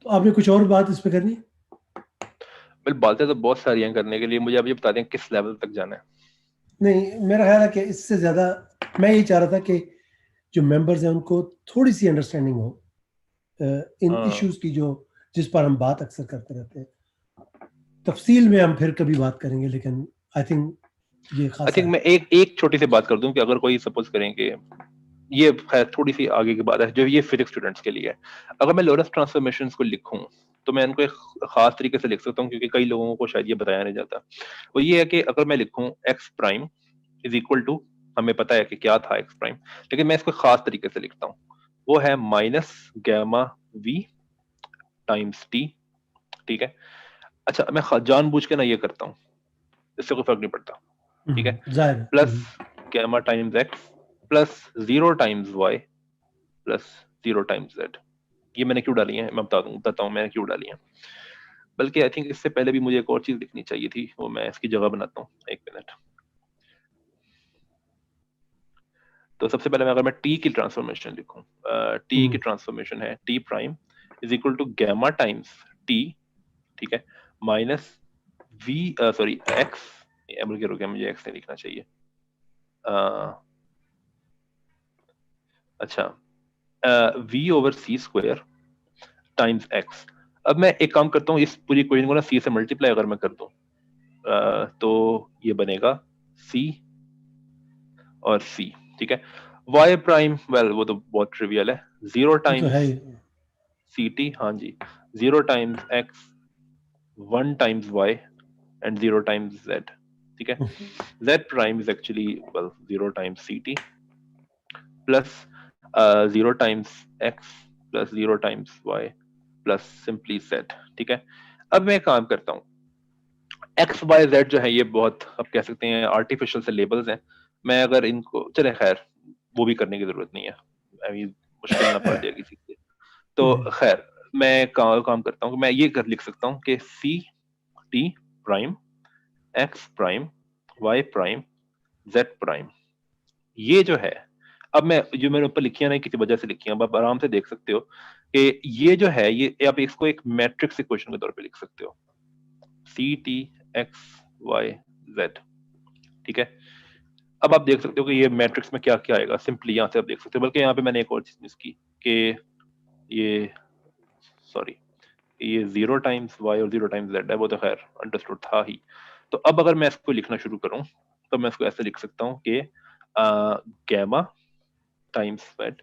आपने कुछ और बात इस पे करनी? बिल बातें तो बहुत सारी हैं करने के लिए, मुझे आप ये बता दें किस लेवल तक जाना है। नहीं, मेरा ख्याल है कि इससे ज़्यादा मैं ये चाह रहा था कि जो मेंबर्स हैं उनको थोड़ी सी अंडरस्टैंडिंग हो इन हाँ इश्यूज की जो जिस पर हम बात अक्सर करते रहते हैं। तफसील में हम फिर कभी बात करेंगे, लेकिन आई थिंक ये आई खासा थिंक है। मैं एक एक छोटी सी बात कर दूं कि अगर कोई सपोज करें कि ये खैर थोड़ी सी आगे की बात है जो ये फिजिक्स स्टूडेंट्स के लिए है। अगर मैं लोरेंस ट्रांसफॉर्मेशंस को लिखूं तो मैं इनको एक खास तरीके से लिख सकता हूँ, क्योंकि कई लोगों को शायद ये बताया नहीं जाता। वो ये है कि अगर मैं लिखूं X prime is equal to, हमें पता है कि क्या था एक्स प्राइम, लेकिन मैं इसको खास तरीके से लिखता हूँ। वो है minus gamma V times T. ठीक है। अच्छा मैं जानबूझ के ना ये करता हूँ, इससे कोई फर्क नहीं पड़ता। ठीक है। जाहिर है। Plus gamma times X plus 0 times Y plus 0 times Z. ये मैंने क्यों डाली है मैं बताता हूँ मैंने क्यों डाली है। बल्कि आई थिंक इससे पहले भी मुझे एक और चीज लिखनी चाहिए थी, वो मैं इसकी जगह बनाता हूँ, एक मिनट। तो सबसे पहले मैं अगर मैं टी की ट्रांसफॉर्मेशन लिखूं, टी की ट्रांसफॉर्मेशन है T prime is equal to gamma times T. ठीक है। माइनस वी सॉरी एक्स, बल्कि रुकिए मुझे एक्स नहीं लिखना चाहिए। अच्छा V over C square times X. अब मैं एक काम करता हूँ, इस पूरी इक्वेशन को ना सी से मल्टीप्लाई अगर मैं कर दूं तो ये बनेगा सी और सी। ठीक है। वाई प्राइम वेल वो तो बहुत ट्रिवियल है, 0 टाइम्स सी टी, हाँ जी, 0 times X 1 times Y and 0 times Z. ठीक है। Z prime is actually well 0 times C T plus 0 times X plus 0 times Y plus simply Z. ठीक है। अब मैं काम करता हूँ, एक्स वाई जेड जो है ये बहुत अब कह सकते हैं आर्टिफिशियल से लेबल्स हैं। मैं अगर इनको चले खैर वो भी करने की जरूरत नहीं है, अभी मुश्किल ना पड़ जाए किसी के। तो खैर मैं काम करता हूँ, मैं ये कर लिख सकता हूँ कि C T prime X prime Y prime Z prime, ये जो है अब मैं जो मैंने ऊपर लिखी है ना किसी वजह से लिखी है, अब आप आराम से देख सकते हो कि ये जो है ये आप इसको एक मैट्रिक्स इक्वेशन के तौर पे लिख सकते हो, C T X Y Z. ठीक है। अब आप देख सकते हो कि ये मैट्रिक्स में क्या क्या आएगा, सिंपली यहाँ से आप देख सकते हो। बल्कि यहाँ पे मैंने एक और चीज मिस की कि ये सॉरी ये 0 टाइम्स वाई और 0 टाइम्स जेड है, वो तो खैर अंडरस्टूड था ही। तो अब अगर मैं इसको लिखना शुरू करूं तो मैं इसको ऐसे लिख सकता हूँ कि गैमा टाइम्स जेड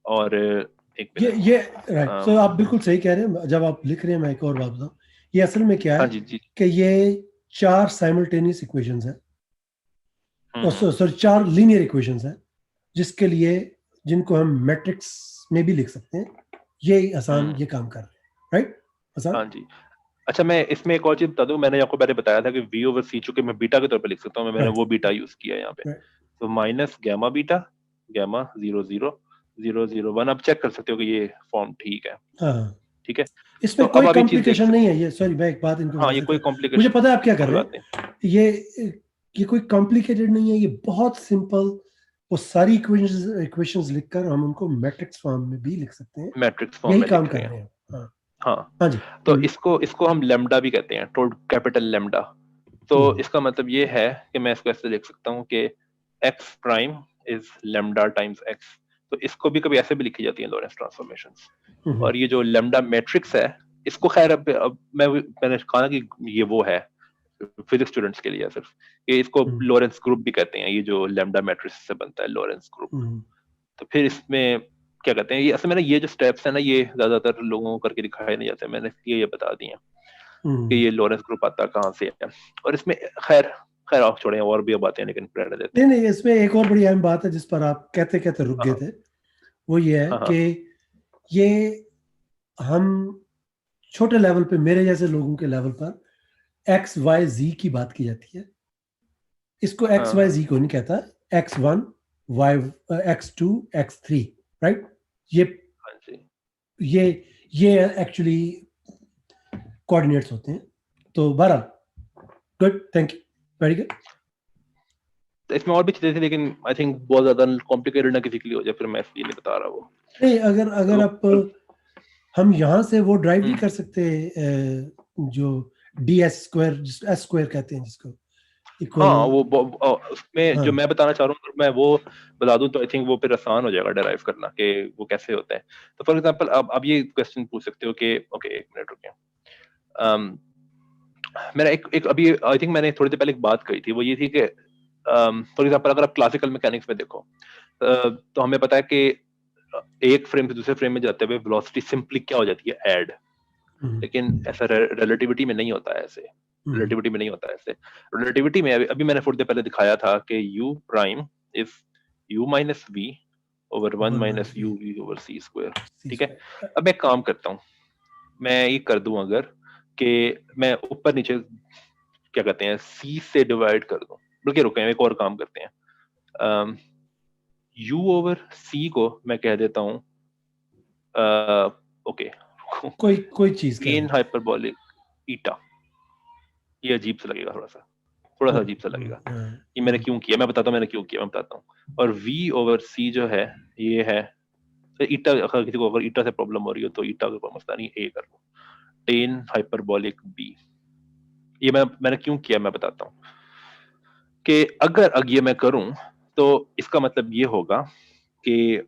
और एक मिनट। ये राइट, सो आप बिल्कुल सही कह रहे हैं। जब आप लिख रहे हैं, मैं एक और बात बताऊं, ये असल में क्या हाँ है जी जी। कि ये 4 साइमल्टेनियस इक्वेशंस हैं, हम्म। और सॉरी 4 लीनियर इक्वेशंस हैं, जिसके लिए जिनको हम मैट्रिक्स में भी लिख सकते हैं। ये आसान हम्म। ये काम कर रहे हैं, राइट? आसान। हाँ जी। अच्छा मैं इसमें एक और चीज बता दूं, मैंने आपको पहले बताया था कि वी ओवर सी, चूंकि मैं बीटा के तौर पे लिख सकता हूँ, मैंने राइट वो बीटा यूज किया है यहाँ पे। राइट। तो माइनस गैमा बीटा गैमा 0 0 0 0 1, आप चेक कर सकते हो कि ये फॉर्म ठीक है। हाँ, ठीक है। तो इसमें अब कोई आप ये चीज देख कॉम्प्लिकेशन नहीं सकते है। ये सॉरी, मैं एक बात इनको हो, हाँ ये वाज़ेह कोई कर, मुझे कॉम्प्लिकेशन पता है आप क्या कर कोई रहे बात नहीं। हैं। ये कोई कॉम्प्लिकेटेड नहीं है, ये बहुत सिंपल। वो सारी इक्वेशंस इक्वेशंस लिखकर हम उनको मैट्रिक्स फॉर्म में भी लिख सकते हैं। मैट्रिक्स फॉर्म यही में काम लिख कर रहे हैं। रहे हैं। हाँ। हाँ। हाँ जी। तो इसको इसको हम लेमडा भी कहते हैं, टोड कैपिटल लेमडा। तो हम्म, इसका मतलब ये है कि मैं इसको ऐसे लिख सकता हूँ कि x prime is lambda times x. तो इसको भी कभी ऐसे भी लिखी जाती है लॉरेंस ट्रांसफॉर्मेशंस। हम्म, और ये जो लेमडा मैट्रिक्स है इसको खैर अब मैंने कहा ना कि ये वो है फिजिक्स स्टूडेंट्स के लिए सिर्फ, ये इसको हम्म, लॉरेंस ग्रुप भी कहते हैं, ये जो लेमडा मैट्रिक्स से बनता है लॉरेंस ग्रुप। हम्म, तो फिर इसमें क्या कहते हैं, ये असल में ना ये जो स्टेप्स है ना ये ज्यादातर लोगों को करके दिखाए नहीं जाते, मैंने इसलिए ये बता दिए कि हम्म। ये लॉरेंस ग्रुप आता कहाँ से है। और इसमें खैर खैर आप छोड़े और भी बातें हैं लेकिन रहने देते नहीं हैं। नहीं, इसमें एक और बड़ी अहम बात है जिस पर आप कहते कहते रुक गए हाँ थे। वो ये है हाँ हाँ कि ये हम छोटे लेवल पे, मेरे जैसे लोगों के लेवल पर एक्स वाई जी की बात की जाती है। इसको एक्स वाई हाँ जी को नहीं कहता। X1 Y X2 X3, right? ये हाँ जी। ये ये एक्चुअली कोऑर्डिनेट्स होते हैं। तो बहरहाल, good, thank you, very good. तो इसमें और भी चीजें थी लेकिन आई थिंक बहुत ज्यादा कॉम्प्लिकेटेड ना किसी के लिए हो जाए, फिर मैं इसलिए नहीं बता रहा वो। नहीं, अगर अगर तो आप हम यहाँ से वो ड्राइव नहीं हम्म। कर सकते जो ds स्क्वायर s स्क्वायर कहते हैं जिसको इक्वल हाँ उसमें हाँ जो मैं बताना चाह रहा हूँ, अगर मैं वो बता दूं तो आई थिंक वो फिर आसान हो जाएगा डेराइव करना कि वो कैसे होता है। तो फॉर एग्जांपल अब ये क्वेश्चन पूछ सकते हो कि ओके एक मिनट रुकिए, मेरा एक अभी आई थिंक मैंने थोड़ी देर पहले एक बात कही थी, वो ये थी कि फॉर एग्जांपल अगर आप क्लासिकल मैकेनिक्स में देखो तो हमें पता है कि एक फ्रेम से दूसरे फ्रेम में जाते हुए वेलोसिटी सिंपली क्या हो जाती है, ऐड। लेकिन ऐसा रिलेटिविटी में नहीं होता है ऐसे, रिलेटिविटी में नहीं होता है ऐसे। रिलेटिविटी में अभी मैंने थोड़ी देर पहले दिखाया था कि u prime is u minus v over 1 minus u v over c square. ठीक है, अब मैं काम करता हूँ, मैं ये कर दूं अगर कि मैं ऊपर नीचे क्या कहते हैं c से डिवाइड कर दूं, बल्कि रुके एक और काम करते हैं, u ओवर c को मैं कह देता हूँ ओके कोई चीज कह टेन दो हाइपरबोलिक ईटा। ये अजीब सा लगेगा, थोड़ा सा अजीब सा लगेगा। ये मैंने क्यों किया, मैं बताता हूँ मैंने क्यों किया, मैं बताता हूँ। और v ओवर c जो है ये है, तो ईटा अगर किसी को अगर ईटा से प्रॉब्लम हो रही हो तो ईटा के ऊपर मसला नहीं, a कर लो, टेन हाइपरबोलिक b। ये मैंने क्यों किया मैं बताता हूँ कि अगर ये मैं करूं तो इसका मतलब ये होगा कि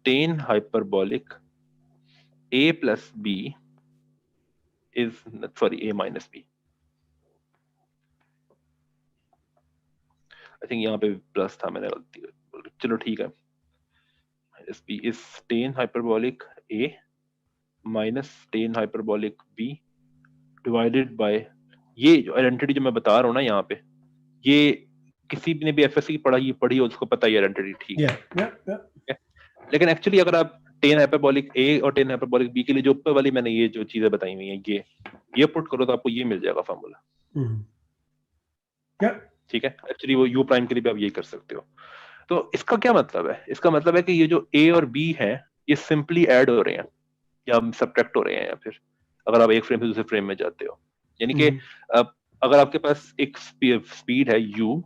tan hyperbolic a plus b is sorry a minus b। I think यहाँ पे प्लस था, मैंने गलती चलो ठीक है, minus b is tan hyperbolic a minus tan hyperbolic b divided by, ये जो आइडेंटिटी जो मैं बता रहा हूँ ना यहाँ पे, ये किसी ने भी एफएससी पढ़ी हो उसको पता है आइडेंटिटी ठीक है। लेकिन एक्चुअली अगर आप टेन हाइपरबोलिक ए और टेन हाइपरबोलिक बी के लिए जो ऊपर वाली मैंने ये जो चीजें बताई हुई हैं ये पुट करो तो आपको ये मिल जाएगा फार्मूला। ठीक है, एक्चुअली वो यू प्राइम के लिए भी आप ये कर सकते हो। तो इसका क्या मतलब है, इसका मतलब है कि ये जो ए और बी है ये सिंपली ऐड हो रहे हैं या सब्ट्रैक्ट हो रहे हैं, या फिर अगर आप एक फ्रेम से दूसरे फ्रेम में जाते हो, यानी कि अगर आपके पास एक स्पीड है u,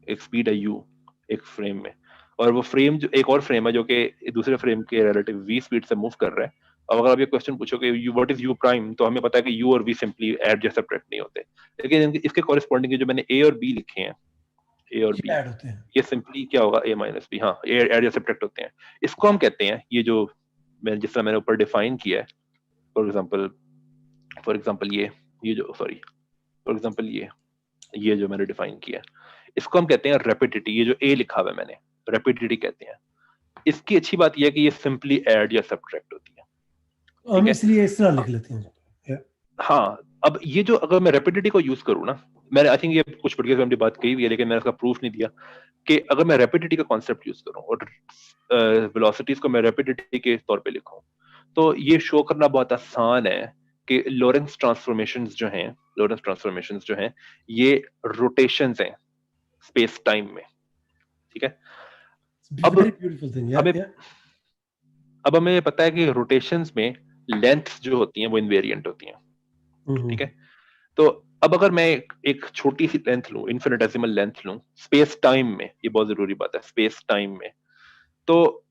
एक फ्रेम में, और वो फ्रेम जो एक और फ्रेम है जो कि दूसरे फ्रेम के रिलेटिव v स्पीड से मूव कर रहा है। अब अगर आप ये क्वेश्चन पूछोगे you what is u prime, तो हमें पता है कि u और v सिंपली ऐड या सब्ट्रैक्ट नहीं होते, लेकिन इसके कॉरेस्पॉन्डिंग जो मैंने a और b लिखे हैं, a और b ये सिंपली क्या होगा a माइनस b, हाँ ऐड या सब्ट्रैक्ट होते हैं। इसको हम कहते हैं, ये जो जिस तरह मैंने ऊपर डिफाइन किया है, फॉर एग्जांपल ये जो सॉरी फॉर एग्जांपल ये जो मैंने डिफाइन किया इसको हम कहते हैं रेपिडिटी। ये जो a लिखा हुआ है मैंने, रेपिडिटी कहते हैं। इसकी अच्छी बात यह है कि ये सिंपली ऐड या सब्ट्रैक्ट होती है, हम इसलिए इस तरह लिख लेते हैं। हाँ, अब ये जो अगर मैं रेपिडिटी को यूज करूँ ना, मैंने आई थिंक ये कुछ प्रीवियस में बात कही हुई है लेकिन मैंने उसका प्रूफ नहीं दिया कि अगर मैं रेपिडिटी का कॉन्सेप्ट यूज करूँ और वेलोसिटीज को मैं रेपिडिटी के तौर पे लिखूं, तो ये शो करना बहुत आसान है कि लॉरेंस ट्रांसफॉर्मेशंस जो हैं ये रोटेशंस हैं स्पेस टाइम में। ठीक है, अब हमें पता है कि रोटेशंस में लेंथ जो होती हैं वो इनवेरिएंट होती हैं। ठीक है, तो अब अगर मैं एक छोटी सी लेंथ लूं, इन्फिनिटेसिमल लेंथ लूं स्पेस टाइम में, ये बहुत जरूरी बात है स्पेस टाइम में, तो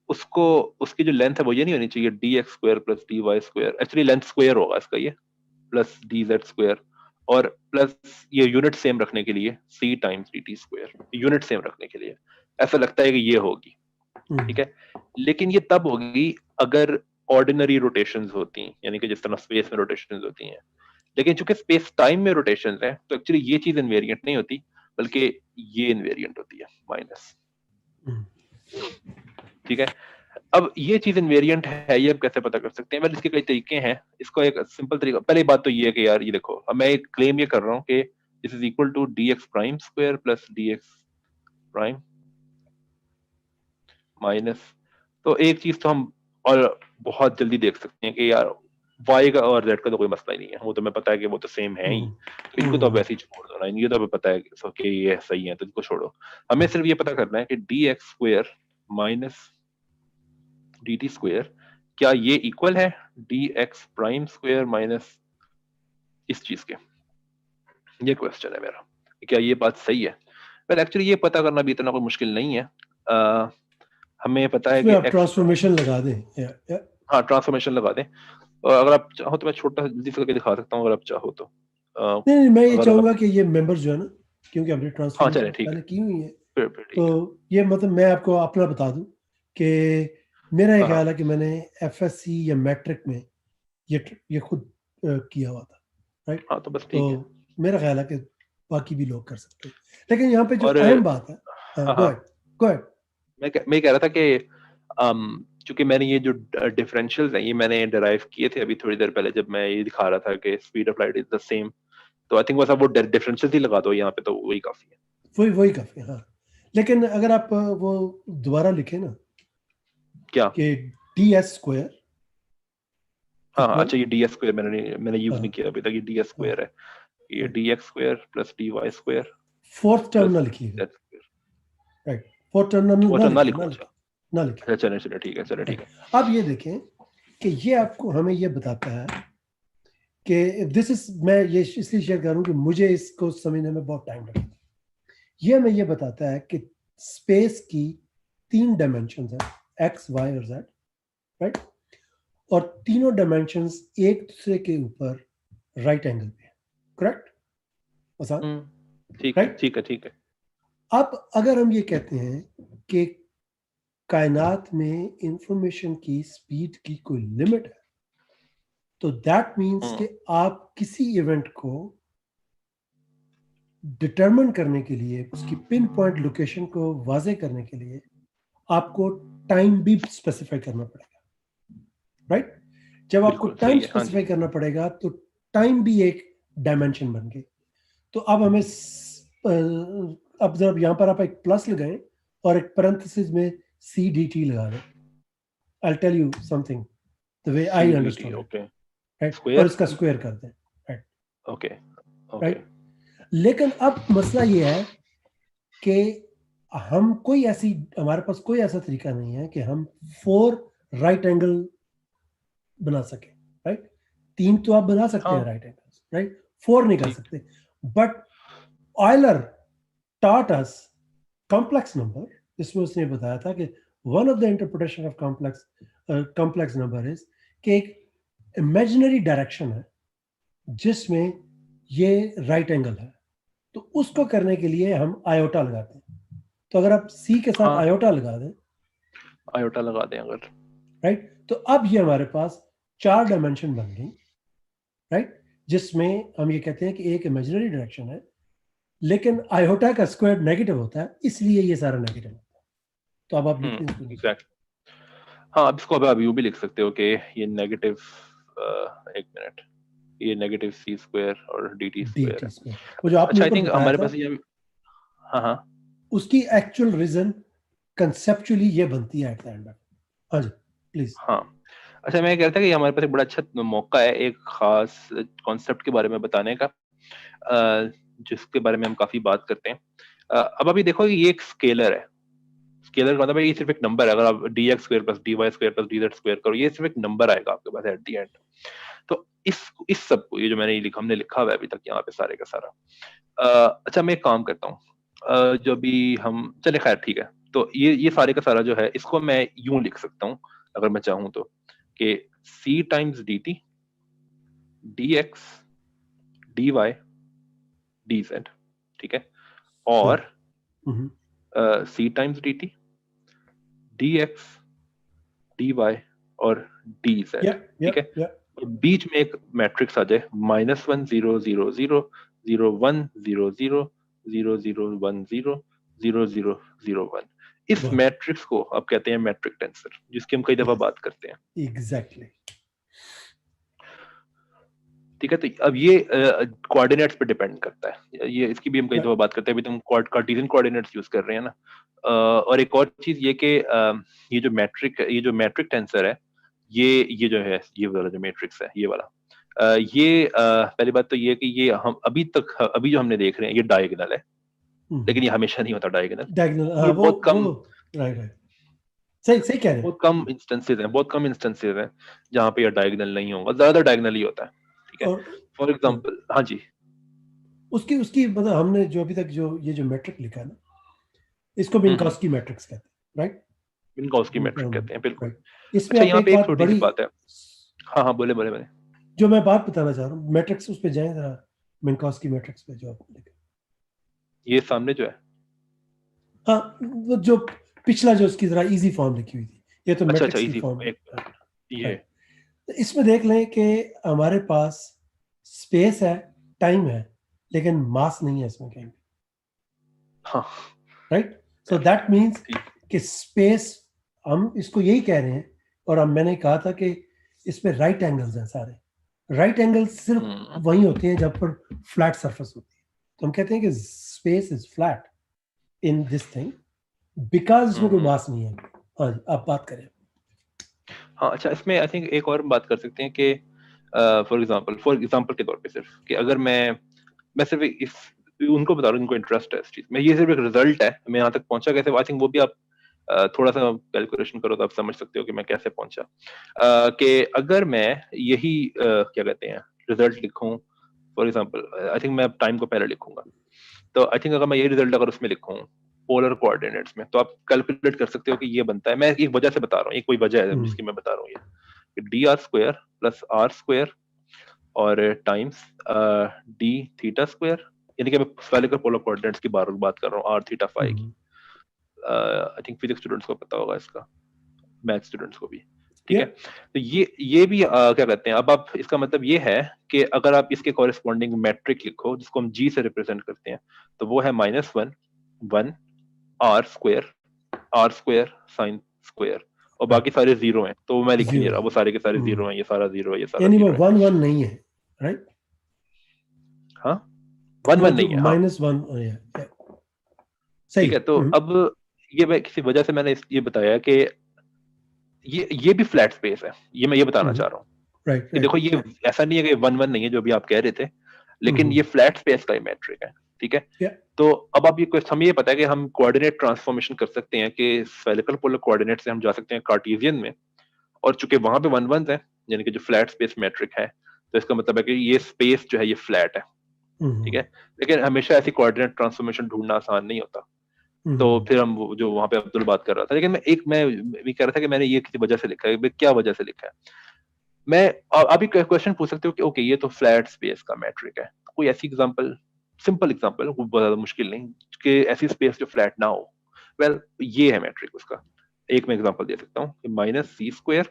उसको उसकी जो लेंथ है वो ये नहीं होनी चाहिए dx square plus dy square, actually length square होगा इसका ये, प्लस dz स्क्वायर, और प्लस ये यूनिट सेम रखने के लिए c times dt square, unit same रखने के लिए ऐसा लगता है कि ये होगी। ठीक है, लेकिन ये तब होगी अगर ऑर्डिनरी रोटेशंस होती हैं, यानी कि जिस तरह स्पेस में रोटेशंस होती हैं। लेकिन चूंकि स्पेस टाइम में रोटेशंस है तो एक्चुअली ये चीज इनवेरिएंट नहीं होती बल्कि ये इनवेरिएंट होती है माइनस। ठीक है, अब ये चीज इनवेरिएंट है ये हम कैसे पता कर सकते हैं? वेल इसके कई तरीके हैं। इसको एक सिंपल तरीका, पहली बात तो ये है कि यार ये देखो, अब मैं एक क्लेम ये कर रहा हूँ कि this is equal to dx prime square plus dx prime minus, तो एक चीज तो हम और बहुत जल्दी देख सकते हैं कि यार y का और z का तो कोई मसला ही नहीं है, वो तो हमें पता है कि वो तो सेम है ही, तो इनको तो अब वैसे ही छोड़ दो ना, ये तो हमें पता है कि ये सही है तो इनको छोड़ो। हमें सिर्फ ये पता करना है कि dx square minus dt square क्या ये इक्वल है dx प्राइम स्क्वायर माइनस इस चीज के, ये क्वेश्चन है मेरा, क्या ये बात सही है? वेल एक्चुअली ये पता करना भी इतना कोई मुश्किल नहीं है। हमें पता है कि आप ट्रांसफॉर्मेशन लगा दें हाँ ट्रांसफॉर्मेशन लगा दें, और अगर आप चाहो तो मैं छोटा जल्दी से करके दिखा सकता हूँ अगर आप चाहो तो। नहीं मैं ये अगर चाहूंगा आप कि ये मेंबर्स जो है ना, क्योंकि हमने हाँ ट्रांसफॉर्मेशन चलें ठीक है, पहले की हुई है, फिर ठीक तो है। ये मतलब मैं आपको अपना बता दूं कि मेरा ये हाँ ख्याल है कि मैंने एफएससी या मैट्रिक में ये खुद किया हुआ था, राइट। हाँ तो बस तो ठीक है। मेरा ख्याल है कि बाकी भी लोग कर सकते हैं, लेकिन यहाँ पे जो और अहम बात है, हाँ गो हाँ, अहेड गो अहेड। मैं कह रहा था कि चूंकि मैंने ये जो डिफरेंशियल्स हैं ये मैंने डिराइव किए थे अभी थोड़ी देर पहले, जब मैं ये दिखा रहा था कि speed of light is the same, तो आई थिंक बस आप वो डिफरेंशियल ही लगा दो यहाँ पे, तो वही काफी है। वही काफी है, हाँ। लेकिन अगर आप वो दोबारा लिखें ना क्या? कि ds² हाँ हाँ, इक्वल, अच्छा ये ds² मैंने यूज नहीं हाँ किया अभी तक, ये ds² है, ये dx² plus dy² fourth term plus ना लिखिएगा, z²। राइट। फोर्थ टर्म वो ना तो ना लिखिए, लिखूं? अच्छा ना लिखिए। अच्छा, चले चले ठीक है, चले ठीक राइट। है। अब ये देखें कि ये आपको हमें ये बताता है कि दिस इज, मैं ये इसलिए शेयर कर रहा हूं कि मुझे इसको समझने में बहुत टाइम लगा। ये हमें ये बताता है कि स्पेस की 3 डायमेंशन है, एक्स वाई और जेड, राइट। और तीनों डायमेंशन एक दूसरे के ऊपर राइट एंगल पे है, करेक्ट, आसान, ठीक है राइट। ठीक है ठीक है। अब अगर हम ये कहते हैं कि कायनात में इंफॉर्मेशन की स्पीड की कोई लिमिट है, तो दैट मीन्स कि आप किसी इवेंट को डिटरमिन करने के लिए, उसकी पिन पॉइंट लोकेशन को वाजे करने के लिए आपको टाइम भी स्पेसिफाई करना पड़ेगा, राइट। जब आपको बिल्कुल टाइम सही है, हाँ जी। स्पेसिफाई करना पड़ेगा तो टाइम भी एक डायमेंशन बन गई। तो अब हमें अब जब यहां पर आप एक प्लस लगाएं और एक पैरेंथेसिस में CDT लगा दें, I tell you something the way I CDT understood it, okay, right. और स्क्वायर, इसका स्क्वायर कर दें, राइट, ओके ओके। राइट। लेकिन अब मसला ये है कि हम कोई ऐसी, हमारे पास कोई ऐसा तरीका नहीं है कि हम 4 राइट एंगल बना सके, राइट। 3 तो आप बना सकते हैं हाँ राइट एंगल्स, राइट, 4 नहीं कर ठीक। सकते। But Euler taught us complex number, जिसमें उसने बताया था कि one of the interpretation of complex number is कि एक imaginary direction है जिसमें ये राइट एंगल है, तो उसको करने के लिए हम आयोटा लगाते हैं। तो अगर आप C के साथ हाँ आयोटा लगा दें, आयोटा लगा दें अगर, राइट, तो अब ये हमारे पास 4 डायमेंशन बन गई, राइट, जिसमें हम ये कहते हैं कि एक इमेजिनरी डायरेक्शन है, लेकिन आयोटा का स्क्वायर नेगेटिव होता है, इसलिए ये सारा नेगेटिव होता है। तो अब आप लिख दें एग्जैक्ट। हाँ अब इसको अब यू भी लिख सकते हो कि ये नेगेटिव, एक मिनट, ये नेगेटिव C² और DT² DT है। स्क्वायर, वो जो आपने अच्छा आई ऊपर थिंक बताया हमारे था, पास ये, हाँ हाँ उसकी एक्चुअल रीजन कंसेप्चुअली ये बनती है एट द एंड। हाँ जी प्लीज। हाँ। अच्छा मैं कह रहा था कि हमारे पास एक बड़ा अच्छा मौका है एक खास कॉन्सेप्ट के बारे में बताने का, जिसके बारे में हम काफी बात करते हैं। अब अभी देखो ये एक स्केलर है, स्केलर का मतलब ये सिर्फ एक नंबर है, अगर आप dx² plus dy² plus dz² करो ये सिर्फ एक नंबर आएगा आपके पास एट द एंड। तो इस सब को, ये जो मैंने हमने लिखा हुआ है अभी तक यहाँ पे सारे का सारा, अच्छा मैं एक काम करता हूँ, जो भी हम चले खैर ठीक है, तो ये सारे का सारा जो है इसको मैं यूं लिख सकता हूँ अगर मैं चाहूँ तो, कि c times dt dx dy dz, ठीक है, और c times dt dx dy और dz, ठीक है। और बीच में एक मैट्रिक्स आ जाए -1 0 0 0 0 1 0 0 0 0 1 0 0 0 0 1, इस मैट्रिक्स को अब कहते हैं मैट्रिक टेंसर, जिसकी हम कई दफा बात करते हैं। एग्जैक्टली। ठीक है, तो अब ये कोऑर्डिनेट्स पे डिपेंड करता है, ये इसकी भी हम कई दफा बात करते हैं, अभी तुम कार्टेशियन कोऑर्डिनेट्स यूज कर रहे हैं ना। और एक और चीज ये कि ये जो मैट्रिक टेंसर है, ये जो है ये वाला जो मैट्रिक्स है ये वाला, ये पहली बात तो ये कि ये हम अभी जो हमने देख रहे हैं ये डायगोनल है, लेकिन ये हमेशा नहीं होता डायगोनल, डायगोनल, हाँ ये वो राइट, सही सही कह रहे हैं। बहुत कम इंस्टेंसेस हैं जहाँ पे ये डायगोनल नहीं होगा, ज्यादा डायगोनल ही होता है, ठीक है। और फॉर एग्जांपल हाँ जी, उसकी उसकी मतलब हमने जो अभी तक जो ये जो मैट्रिक लिखा है ना, इसको हम्म, मिन्कॉस्की मैट्रिक्स कहते हैं, राइट। मिन्कॉव्स्की मैट्रिक कहते हैं, बिल्कुल। इसमें अच्छा, आप यहाँ एक पे एक बात छोटी सी बड़ी, बात है। हाँ हाँ, बोले बोले बोले। जो मैं बात बताना चाह रहा हूँ, मैट्रिक्स उस पे जाएं जरा, मिन्कॉव्स्की मैट्रिक्स पे जो आपने लिखा, ये सामने जो है, हाँ वो जो पिछला जो उसकी जरा इजी फॉर्म लिखी हुई थी, ये तो अच्छा मैट्रिक्स की इजी, फॉर्म है। एक ये राइट, तो इसमें देख लें कि हमारे पास स्पेस है, टाइम है, लेकिन मास नहीं है इसमें कहीं, हाँ राइट। सो दैट मीन्स ठीक। कि स्पेस, हम इसको यही कह रहे हैं, और अब मैंने कहा था कि इस पे राइट एंगल्स हैं सारे, राइट एंगल्स सिर्फ वही होते हैं जब पर फ्लैट सरफेस होती है, तो हम कहते हैं कि space is flat in this thing because इसमें कोई मास नहीं है। हाँ जी, आप बात करें। हाँ अच्छा, इसमें आई थिंक एक और बात कर सकते हैं कि फॉर एग्जांपल के तौर पे सिर्फ कि अगर मैं सिर्फ इस उनको बता रहा हूँ, उनको इंटरेस्ट है इस चीज में, ये सिर्फ एक रिजल्ट है, मैं यहाँ तक पहुंचा कैसे, आई थिंक वो भी आप थोड़ा सा कैलकुलेशन करो तो आप समझ सकते हो कि मैं कैसे पहुंचा। कि अगर मैं यही क्या कहते हैं रिजल्ट लिखूं, फॉर एग्जांपल आई थिंक मैं टाइम को पहले लिखूंगा, तो आई थिंक अगर मैं ये रिजल्ट अगर उसमें लिखूं पोलर कोऑर्डिनेट्स में, तो आप कैलकुलेट कर सकते हो कि ये बनता है, मैं एक वजह से बता रहा हूँ, ये कोई वजह है जिसकी मैं बता रहा हूँ, ये D R square plus R square और टाइम्स डी थीटा स्क्वायर, यानी कि मैं स्फेरिकल पोलर कोऑर्डिनेट्स की बात कर रहा हूँ, आर थीटा फाई की। आई थिंक फिजिक्स स्टूडेंट्स को पता होगा इसका, मैथ स्टूडेंट्स को भी, ठीक है। तो ये भी क्या कहते हैं, अब आप इसका मतलब ये है कि अगर आप इसके कॉरेस्पॉन्डिंग मैट्रिक लिखो जिसको हम जी से रिप्रेजेंट करते हैं, तो वो है -1 1 आर स्क्वायर साइन स्क्वायर, और बाकी सारे जीरो हैं, तो मैं लिख नहीं रहा, वो सारे के सारे जीरो हैं, ये सारा जीरो है, ये सारा यानी वो जीरो है। 1 1 नहीं है, राइट। हाँ 1 1 नहीं है, हाँ -1 सही ठीक है। तो अब ये मैं किसी वजह से मैंने ये बताया कि ये भी फ्लैट स्पेस है, ये मैं ये बताना चाह रहा हूँ राइट कि देखो ये ऐसा नहीं है कि 1 1 नहीं है जो भी आप कह रहे थे, लेकिन ये फ्लैट स्पेस का ही मैट्रिक है, ठीक है। तो अब आप हमें ये पता है कि हम कोऑर्डिनेट ट्रांसफॉर्मेशन कर सकते हैं कि स्फेरिकल पोलर कोऑर्डिनेट से हम जा सकते हैं कार्टेशियन में, और चूंकि वहां पे 1 1 है, यानी कि जो फ्लैट स्पेस मैट्रिक है, तो इसका मतलब है कि ये स्पेस जो है ये फ्लैट है, ठीक है। लेकिन हमेशा ऐसी कोऑर्डिनेट ट्रांसफॉर्मेशन ढूंढना आसान नहीं होता, तो फिर हम जो वहां पे अब्दुल बात कर रहा था, लेकिन मैं भी कह रहा था कि मैंने ये किसी वजह से लिखा है, क्या वजह से लिखा है। मैं अभी क्वेश्चन पूछ सकते हो कि ओके ये तो फ्लैट स्पेस का मैट्रिक है, कोई ऐसी एग्जांपल, सिंपल एग्जांपल, बहुत ज्यादा मुश्किल नहीं, कि ऐसी स्पेस जो फ्लैट ना हो, वेल ये है मैट्रिक उसका। एक मैं एग्जांपल दे सकता हूँ, माइनस सी स्क्वायर,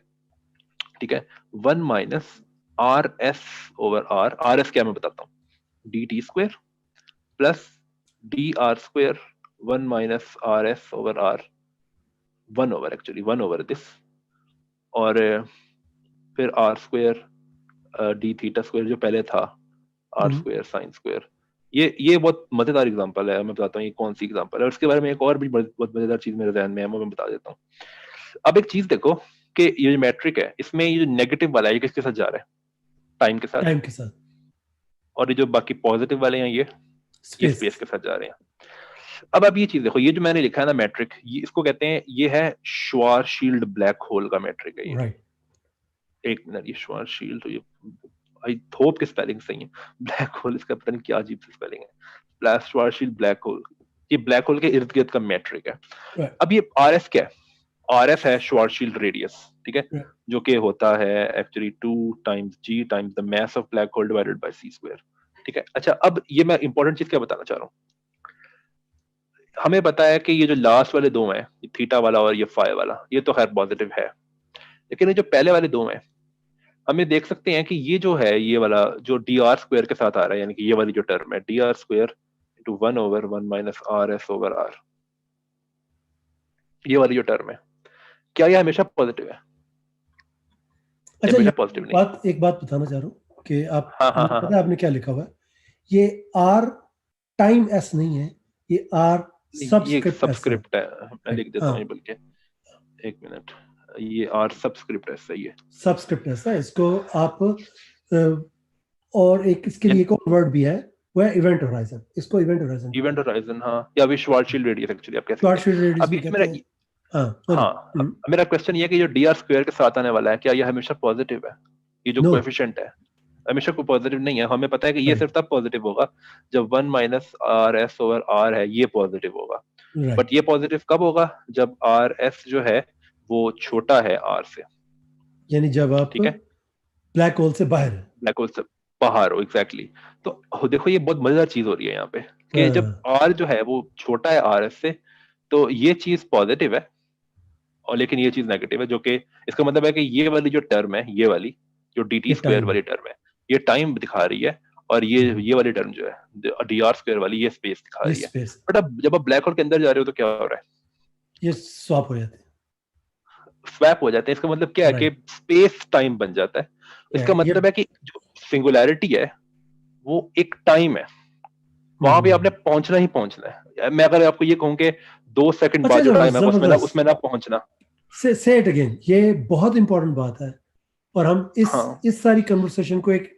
ठीक है, 1 minus R S over R S क्या मैं बताता हूँ, D T square plus D R square 1 minus R S over R, 1 over actually 1 over this, और फिर R square D theta square जो पहले था, आर स्क्वायर साइन स्क्वायर। ये बहुत मजेदार एग्जांपल है, मैं बताता हूँ ये कौन सी एग्जांपल है, और उसके बारे में एक और भी बहुत मजेदार चीज मेरे ध्यान में है, मैं बता देता हूँ। अब एक चीज देखो कि ये जो मैट्रिक है, इसमें ये जो नेगेटिव वाला है ये किसके साथ जा रहा है, टाइम के साथ, और ये जो बाकी पॉजिटिव वाले हैं ये स्पेस के साथ जा रहे हैं। अब आप ये चीज देखो, ये जो मैंने लिखा है ना मैट्रिक, ये इसको कहते हैं, ये है श्वारशील्ड ब्लैक होल का मैट्रिक है ये। एक मिनट, ये श्वारशील्ड, तो ये आई होप कि स्पेलिंग सही है, ब्लैक होल इसका पता नहीं क्या अजीब सी स्पेलिंग है, श्वारशील्ड ब्लैक होल, ये ब्लैक होल के इर्द गिर्द का मैट्रिक है। अब ये आर एस क्या है, आर एस है श्वारशील्ड रेडियस, ठीक है, जो कि होता है actually 2 times G times the mass of black hole divided by C square, ठीक है। अच्छा, अब ये मैं इंपॉर्टेंट चीज क्या बताना चाह रहा हूँ, हमें पता है कि ये जो लास्ट वाले दो हैं, ये थीटा वाला और ये फाई वाला, ये तो खैर पॉजिटिव है, लेकिन ये जो पहले वाले दो हैं, हमें देख सकते हैं कि ये जो है, ये वाला जो डी आर स्क्वायर के साथ आ रहा है, यानी कि ये वाली जो टर्म है D R square into 1 over 1 minus R S over R, ये वाली जो टर्म है, क्या ये हमेशा पॉजिटिव है? अच्छा, हमेशा पॉजिटिव नहीं। एक बात बताना चाह रहा हूँ कि आप हाँ, पता है आपने क्या लिखा हुआ है, ये आर टाइम एस नहीं है, ये आर सबस्क्रिप्ट है, मैं लिख देता हूँ बल्कि, एक मिनट, ये आर सबस्क्रिप्ट है, सही है, सबस्क्रिप्ट है, इसको आप और एक इसके लिए एक और वर्ड भी है, वो है इवेंट होराइजन, इसको इवेंट होराइजन, हाँ, या भी श्वारशील्ड रेडियस एक्चुअली आप कह सकते हैं। अभी मेरा क्वेश्चन ये है कि जो डी आर स्क्वायर के साथ आने वाला है, क्या ये हमेशा पॉजिटिव है? ये जो कोएफिशिएंट है हमेशा कोई पॉजिटिव नहीं है, हमें पता है कि ये सिर्फ तब पॉजिटिव होगा जब 1 minus R S over R है, ये पॉजिटिव होगा, बट ये पॉजिटिव कब होगा, जब आर एस जो है वो छोटा है r से, यानी जब आप ठीक है, ब्लैक होल से बाहर है। ब्लैक होल से बाहर हो, एग्जैक्टली। तो देखो ये बहुत मजेदार चीज हो रही है यहाँ पे कि जब हाँ, r जो है वो छोटा है r से, तो ये चीज पॉजिटिव है, और लेकिन ये चीज नेगेटिव है, जो कि इसका मतलब है कि ये वाली जो टर्म है, ये वाली जो डी टी ये स्क्वायर टाइम वाली टर्म है, ये टाइम दिखा रही है, और ये वाली टर्म जो है डी आर स्क्वायर वाली, ये स्पेस दिखा ये रही है। स्पेस, बट अब जब आप ब्लैक होल के अंदर जा रहे हो तो क्या हो रहा है, ये स्वैप हो जाते स्वैप हो जाते हैं। इसका मतलब क्या हैं। है कि राइट, स्पेस टाइम बन जाता है। इसका ये मतलब है कि जो सिंगुलैरिटी है वो एक टाइम है, वहां भी आपने पहुंचना ही पहुंचना है। मैं अगर आपको ये कहूँ कि 2 सेकंड अच्छा, बाद जो जो टाइम है जबरदस्त, उसमें ना पहुंचना। से इट अगेन, ये बहुत इंपॉर्टेंट बात है। और हम हाँ इस सारी कन्वर्सेशन को एक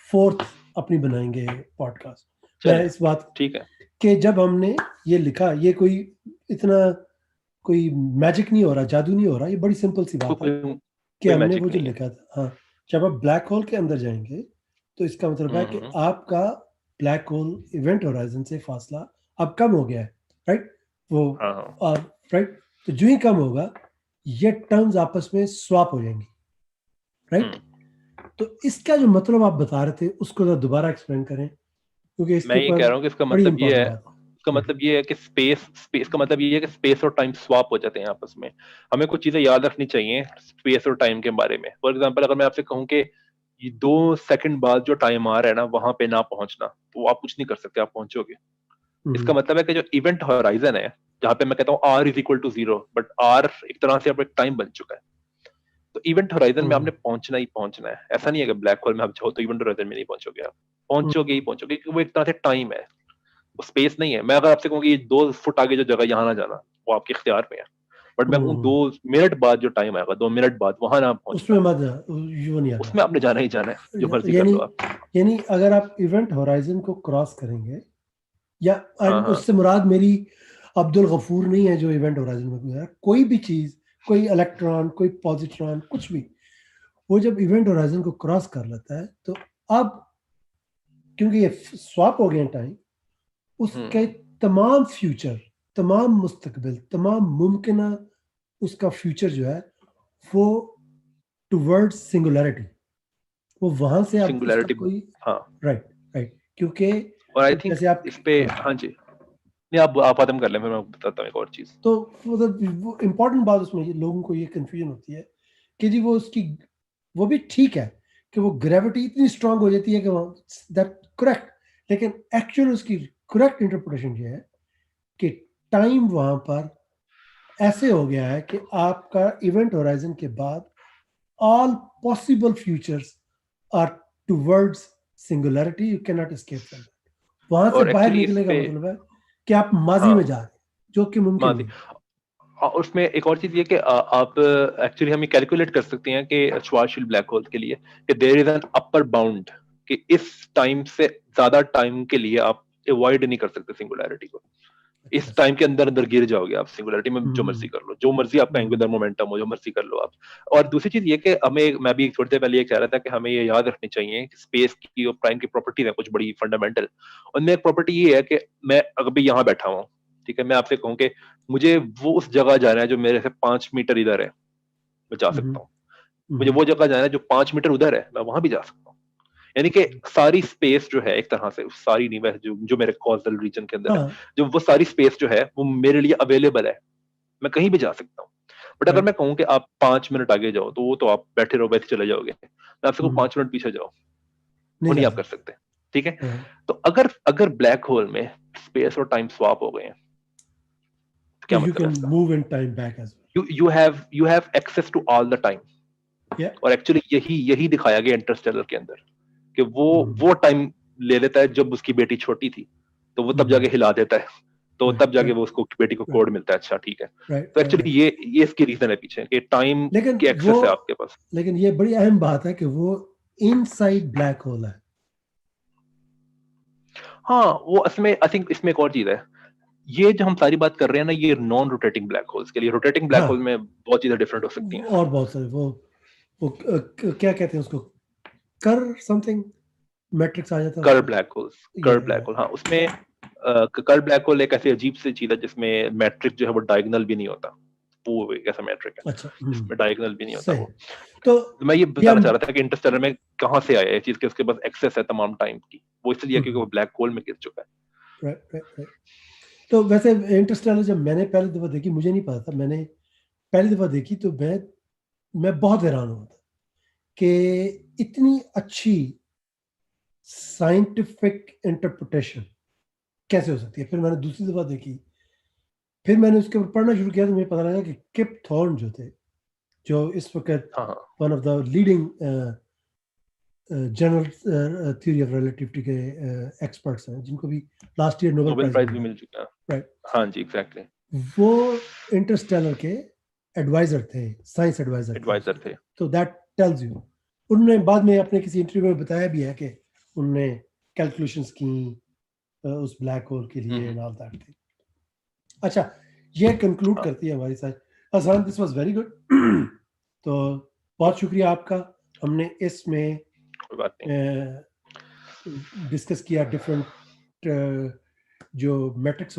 फोर्थ अपनी बनाएंगे पॉडकास्ट। मैं चले, इस बात ठीक है। कि जब हमने ये लिखा, ये कोई इतना कोई मैजिक नहीं हो रहा, जादू नहीं हो रहा, ये बड़ी सिंपल सी बात है कोई कि कोई हमने मैजिक वो जो नहीं है। लिखा था। हाँ, जब आप ब्लैक होल के अंदर जाएंगे तो इसका मतलब है कि हम्म। आपका ब्लैक होल इवेंट होराइजन से फासला अब कम हो गया है। राइट, वो हाँ हाँ। राइट, तो जो ही कम होगा ये टर्म्स आपस में स्वैप हो जाएंगी। राइट, तो इसका जो मतलब आप बता रहे थे उसको तो दोबारा एक्सप्लेन करें, क्योंकि इसके मैं ये ऊपर कह रहा हूँ कि इसका बड़ी मतलब ये इंपॉर्टेंट है, बात इसका है। मतलब ये है कि स्पेस स्पेस का मतलब ये है कि स्पेस और टाइम स्वैप हो जाते हैं आपस में। हमें कुछ चीजें याद रखनी चाहिए स्पेस और टाइम के बारे में। फॉर एग्जांपल अगर मैं आपसे कहूँ कि ये 2 सेकंड बाद जो टाइम आ रहा है ना, वहां पे ना पहुंचना, तो आप कुछ नहीं कर सकते, आप पहुंचोगे। इसका हम्म, मतलब है कि जो इवेंट हॉराइजन है, जहां पे मैं कहता हूँ R is equal to 0, but R एक तरह से अब एक टाइम बन चुका है। तो इवेंट होराइजन में हम्म, आपने पहुंचना ही पहुंचना है। ऐसा नहीं है कि ब्लैक होल में आप जाओ तो इवेंट होराइजन में नहीं पहुंचोगे, आप पहुंचोगे ही हम्म, पहुंचोगे, क्योंकि वो एक तरह से टाइम है, वो स्पेस नहीं है। मैं अगर आपसे कहूँ कि 2 फुट आगे जो जगह यहाँ ना जाना, वो आपके इख्तियार में है। बट मैं कहूँ हम्म। 2 मिनट बाद जो टाइम आएगा, 2 मिनट बाद वहां ना उसमें पहुंचना, मत यू नहीं आता। उसमें आपने जाना ही जाना है, जो मर्जी कर यानी लो आप। यानी अगर आप इवेंट होराइजन को क्रॉस करेंगे, या हाँ हाँ। उससे मुराद मेरी अब्दुल गफूर नहीं है जो इवेंट होराइजन में गुजरा, कोई भी चीज, कोई इलेक्ट्रॉन, कोई पॉजिट्रॉन, कुछ भी, वो जब इवेंट होराइजन को क्रॉस कर लेता है तो अब, क्योंकि ये स्वैप हो गया टाइम, उसके हम्म। तमाम फ्यूचर, तमाम मुस्तकबिल, तमाम मुमकिन उसका फ्यूचर जो है वो टुवर्ड्स सिंगुलैरिटी, वो वहां से अब उसका सिंगुलैरिटी। कोई, हाँ। राइट, राइट, क्योंकि और आई थिंक जैसे आप, इस पे, हाँ, हाँ जी, नहीं आप खत्म कर लें, फिर मैं बताता हूँ एक और चीज। तो मतलब वो इम्पोर्टेंट बात उसमें ये लोगों को ये कंफ्यूजन होती है कि जी वो उसकी, वो भी ठीक है कि वो ग्रेविटी इतनी स्ट्रांग हो जाती है कि वहाँ, दैट करेक्ट, लेकिन एक्चुअल उसकी करेक्ट इंटरप्रिटेशन ये है कि टाइम वहां पर ऐसे हो गया है कि आपका इवेंट होराइजन के बाद all possible futures are towards singularity, you can not escape from that. वहां से और बाहर एक्चुअली इस निकलने का पे, मतलब है कि आप माजी में हाँ, जा रहे हैं, जो कि मुमकिन माजी। नहीं है। और उसमें एक और चीज ये कि आप एक्चुअली हम कैलकुलेट कर सकते हैं कि श्वार्ज़शील्ड ब्लैक होल के लिए कि there is an upper bound, कि इस टाइम से ज्यादा टाइम के लिए आप अवॉइड नहीं कर सकते सिंगुलैरिटी को। अच्छा, इस टाइम के अंदर अंदर गिर जाओगे आप सिंगुलैरिटी में, जो हम्म, मर्जी कर लो, जो मर्जी आपका हम्म, एंगुलर मोमेंटम हो, जो मर्जी कर लो आप। और दूसरी चीज ये कि हमें, मैं भी थोड़ी देर पहले ये कह रहा था कि हमें ये याद रखनी चाहिए कि स्पेस की और टाइम की प्रॉपर्टीज है कुछ बड़ी फंडामेंटल। उनमें एक प्रॉपर्टी ये है कि मैं अभी यहाँ बैठा हूँ, ठीक है, मैं आपसे कहूँ कि मुझे वो उस जगह जाना है जो मेरे से 5 मीटर इधर है, मैं जा हम्म, सकता हूँ। मुझे वो जगह जाना है जो 5 मीटर उधर है, मैं वहां भी जा सकता हूँ। यानी कि सारी स्पेस जो है एक तरह से, सारी नहीं, वह जो मेरे कॉजल रीजन के अंदर है, हाँ, जो वो सारी स्पेस जो है वो मेरे लिए अवेलेबल है, मैं कहीं भी जा सकता हूँ। बट अगर राइट, मैं कहूँ कि आप 5 मिनट आगे जाओ, तो वो तो आप बैठे रहो, वैसे चले जाओगे। मैं आपसे कहूँ 5 मिनट पीछे जाओ, नहीं वो नहीं जा आप कर सकते। सकते, ठीक है। हाँ, तो अगर अगर ब्लैक होल में स्पेस और टाइम स्वैप हो गए हैं, तो तो क्या यू मतलब है कैन इसका, move in time back as you have access to all the time. Well. और एक्चुअली यही यही दिखाया गया इंटरस्टेलर के अंदर, कि वो या, वो टाइम ले लेता है जब उसकी बेटी छोटी थी, तो वो तब जाके हिला देता है, तो राइट, तब जाके राइट, वो उसको बेटी को राइट, कोड मिलता है। अच्छा ठीक है। राइट, तो राइट, एक्चुअली राइट। ये इसकी रीजन है पीछे, कि टाइम लेकिन की वो, एक्सेस है आपके पास। लेकिन ये बड़ी अहम बात है कि वो इनसाइड ब्लैक होल है। हाँ, वो इसमें आई थिंक इसमें एक और चीज है, ये जो हम सारी बात कर रहे हैं ना, ये नॉन रोटेटिंग ब्लैक होल्स के लिए। रोटेटिंग ब्लैक होल हाँ, में बहुत चीजें डिफरेंट हो सकती हैं। और बहुत सारे वो क्या कहते हैं उसको, कर समथिंग मैट्रिक्स आ जाता है कर उसमें। ब्लैक होल्स, कर या, ब्लैक होल, हाँ, उसमें कर ब्लैक होल एक ऐसी अजीब सी चीज है जिसमें मैट्रिक्स जो है वो डायगोनल भी नहीं होता। वो एक ऐसा मैट्रिक है अच्छा जिसमें डायगोनल भी नहीं होता सही वो। तो मैं ये ये बताना हम चाह रहा था कि इंटरस्टेलर में कहाँ से आया ये चीज कि उसके पास एक्सेस है तमाम टाइम की, वो इसलिए क्योंकि वो ब्लैक होल में गिर चुका है। राइट तो वैसे इंटरस्टेलर जब मैंने पहली दफा देखी, मुझे नहीं पता था, मैंने पहली दफा देखी तो मैं बहुत हैरान हुआ था कि इतनी अच्छी साइंटिफिक इंटरप्रिटेशन कैसे हो सकती है। फिर मैंने दूसरी दफा देखी, फिर मैंने उसके ऊपर पढ़ना शुरू किया तो मुझे पता लगा कि किप थॉर्न जो थे, जो इस वक्त हाँ हाँ, one of the leading general theory of relativity के एक्सपर्ट्स हैं, जिनको भी last year Nobel Nobel prize prize भी मिला, मिल चुका है। राइट। हाँ जी, एग्जैक्टली, वो इंटरस्टेलर के एडवाइजर थे, साइंस एडवाइजर थे एडवाइजर उसके। थे। तो दैट टेल्स यू, उन्होंने बाद में अपने किसी इंटरव्यू में बताया भी है कि उन्होंने कैलकुलेशंस की उस ब्लैक होल के लिए एंड ऑल दैट थिंग। अच्छा, ये कंक्लूड हाँ, करती है हमारी side. Hasan, this was very good. तो बहुत शुक्रिया आपका, हमने इसमें कोई बात नहीं। डिस्कस किया डिफरेंट जो मैट्रिक्स